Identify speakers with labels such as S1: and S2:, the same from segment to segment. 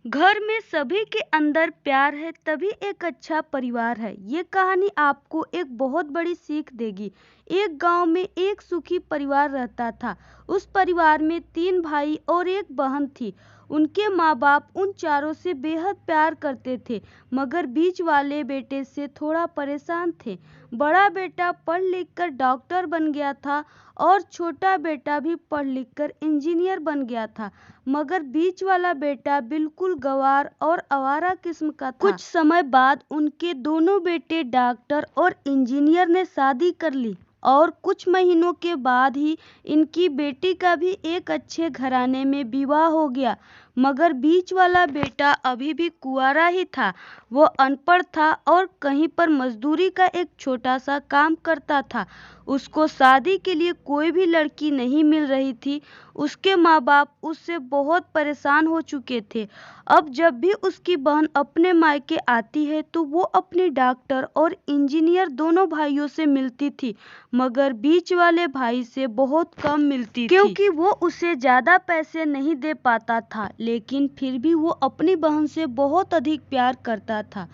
S1: घर में सभी के अंदर प्यार है तभी एक अच्छा परिवार है। ये कहानी आपको एक बहुत बड़ी सीख देगी। एक गांव में एक सुखी परिवार रहता था। उस परिवार में 3 भाई और एक बहन थी। उनके माँ बाप उन चारों से बेहद प्यार करते थे, मगर बीच वाले बेटे से थोड़ा परेशान थे। बड़ा बेटा पढ़ लिख कर डॉक्टर बन गया था और छोटा बेटा भी पढ़ लिख कर इंजीनियर बन गया था, मगर बीच वाला बेटा बिल्कुल गंवार और आवारा किस्म का था। कुछ समय बाद उनके दोनों बेटे डॉक्टर और इंजीनियर ने शादी कर ली और कुछ महीनों के बाद ही इनकी बेटी का भी एक अच्छे घराने में विवाह हो गया, मगर बीच वाला बेटा अभी भी कुंवारा ही था। वो अनपढ़ था और कहीं पर मजदूरी का एक छोटा सा काम करता था। उसको शादी के लिए कोई भी लड़की नहीं मिल रही थी। उसके माँ बाप उससे बहुत परेशान हो चुके थे। अब जब भी उसकी बहन अपने मायके आती है तो वो अपनी डॉक्टर और इंजीनियर दोनों भाइयों से मिलती थी, मगर बीच वाले भाई से बहुत कम मिलती थी, क्योंकि वो उसे ज्यादा पैसे नहीं दे पाता था। लेकिन फिर भी वो अपनी बहन से बहुत अधिक प्यार करता था।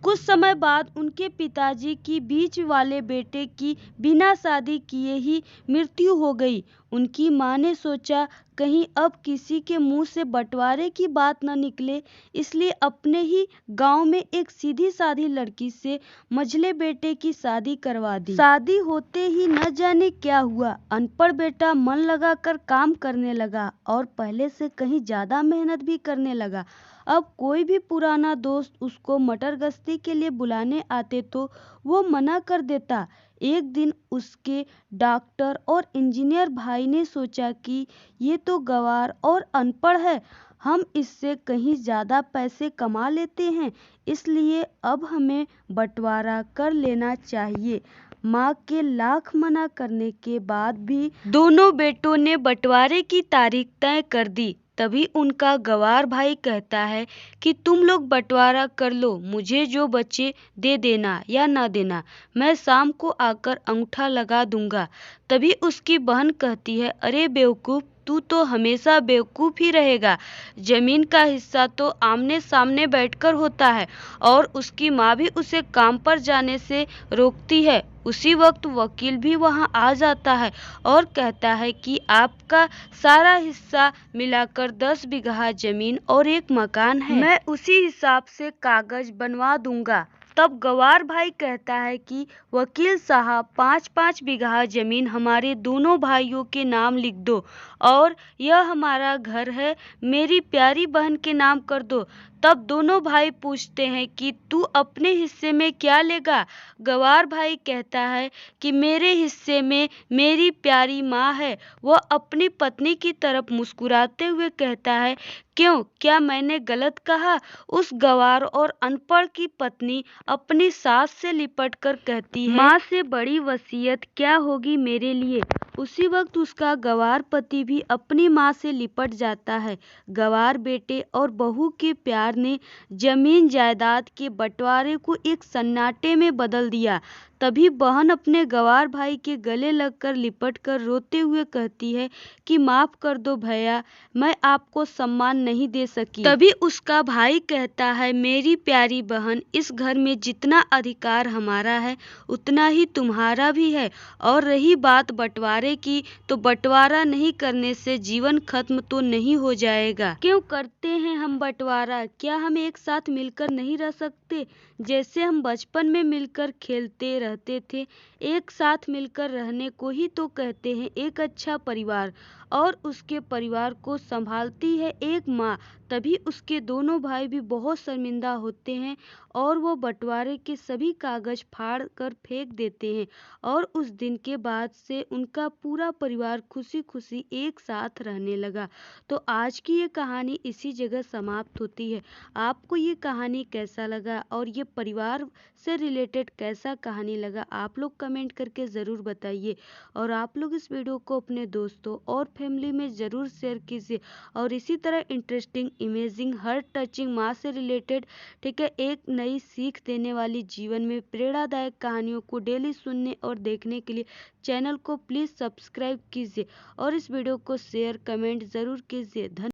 S1: कुछ समय बाद उनके पिताजी की बीच वाले बेटे की बिना शादी किए ही मृत्यु हो गई। उनकी माँ ने सोचा कहीं अब किसी के मुंह से बंटवारे की बात न निकले, इसलिए अपने ही गांव में एक सीधी सादी लड़की से मझले बेटे की शादी करवा दी। शादी होते ही न जाने क्या हुआ, अनपढ़ बेटा मन लगाकर काम करने लगा और पहले से कहीं ज्यादा मेहनत भी करने लगा। अब कोई भी पुराना दोस्त उसको मटर गश्ती के लिए बुलाने आते तो वो मना कर देता। एक दिन उसके डॉक्टर और इंजीनियर भाई ने सोचा कि ये तो गंवार और अनपढ़ है, हम इससे कहीं ज़्यादा पैसे कमा लेते हैं, इसलिए अब हमें बंटवारा कर लेना चाहिए। माँ के लाख मना करने के बाद भी दोनों बेटों ने बंटवारे की तारीख तय कर दी। तभी उनका गंवार भाई कहता है कि तुम लोग बंटवारा कर लो, मुझे जो बचे दे देना या ना देना, मैं शाम को आकर अंगूठा लगा दूंगा। तभी उसकी बहन कहती है, अरे बेवकूफ, तू तो हमेशा बेवकूफ ही रहेगा। जमीन का हिस्सा तो आमने सामने बैठकर होता है। और उसकी माँ भी उसे काम पर जाने से रोकती है। उसी वक्त वकील भी वहां आ जाता है और कहता है कि आपका सारा हिस्सा मिलाकर 10 बीघा जमीन और एक मकान है, मैं उसी हिसाब से कागज बनवा दूंगा। तब गंवार भाई कहता है कि वकील साहब, 5-5 बीघा जमीन हमारे दोनों भाइयों के नाम लिख दो और यह हमारा घर है, मेरी प्यारी बहन के नाम कर दो। तब दोनों भाई पूछते हैं कि तू अपने हिस्से में क्या लेगा? गंवार भाई कहता है कि मेरे हिस्से में मेरी प्यारी माँ है। वह अपनी पत्नी की तरफ मुस्कुराते हुए कहता है, क्यों, क्या मैंने गलत कहा? उस गंवार और अनपढ़ की पत्नी अपनी सास से लिपट कर कहती है, माँ से बड़ी वसीयत क्या होगी मेरे लिए। उसी वक्त उसका गंवार पति भी अपनी माँ से लिपट जाता है। गंवार बेटे और बहू के प्यार ने जमीन जायदाद के बंटवारे को एक सन्नाटे में बदल दिया। तभी बहन अपने गंवार भाई के गले लगकर लिपट कर रोते हुए कहती है कि माफ कर दो भैया, मैं आपको सम्मान नहीं दे सकी। तभी उसका भाई कहता है, मेरी प्यारी बहन, इस घर में जितना अधिकार हमारा है उतना ही तुम्हारा भी है। और रही बात बंटवारे की, तो बंटवारा नहीं करने से जीवन खत्म तो नहीं हो जाएगा। क्यों करते हैं हम बंटवारा? क्या हम एक साथ मिलकर नहीं रह सकते? जैसे हम बचपन में मिलकर खेलते रहते थे। एक साथ मिलकर रहने को ही तो कहते हैं एक अच्छा परिवार। और उसके परिवार को संभालती है एक माँ। तभी उसके दोनों भाई भी बहुत शर्मिंदा होते हैं और वो बंटवारे के सभी कागज फाड़ कर फेंक देते हैं। और उस दिन के बाद से उनका पूरा परिवार खुशी खुशी एक साथ रहने लगा। तो आज की ये कहानी इसी जगह समाप्त होती है। आपको ये कहानी कैसा लगा और ये परिवार से रिलेटेड कैसा कहानी लगा, आप लोग कमेंट करके ज़रूर बताइए। और आप लोग इस वीडियो को अपने दोस्तों और फैमिली में ज़रूर शेयर कीजिए। और इसी तरह इंटरेस्टिंग, इमेजिंग, हार्ट टचिंग, माँ से रिलेटेड, ठीक है, एक नई सीख देने वाली, जीवन में प्रेरणादायक कहानियों को डेली सुनने और देखने के लिए चैनल को प्लीज़ सब्सक्राइब कीजिए और इस वीडियो को शेयर कमेंट ज़रूर कीजिए। धन्यवाद।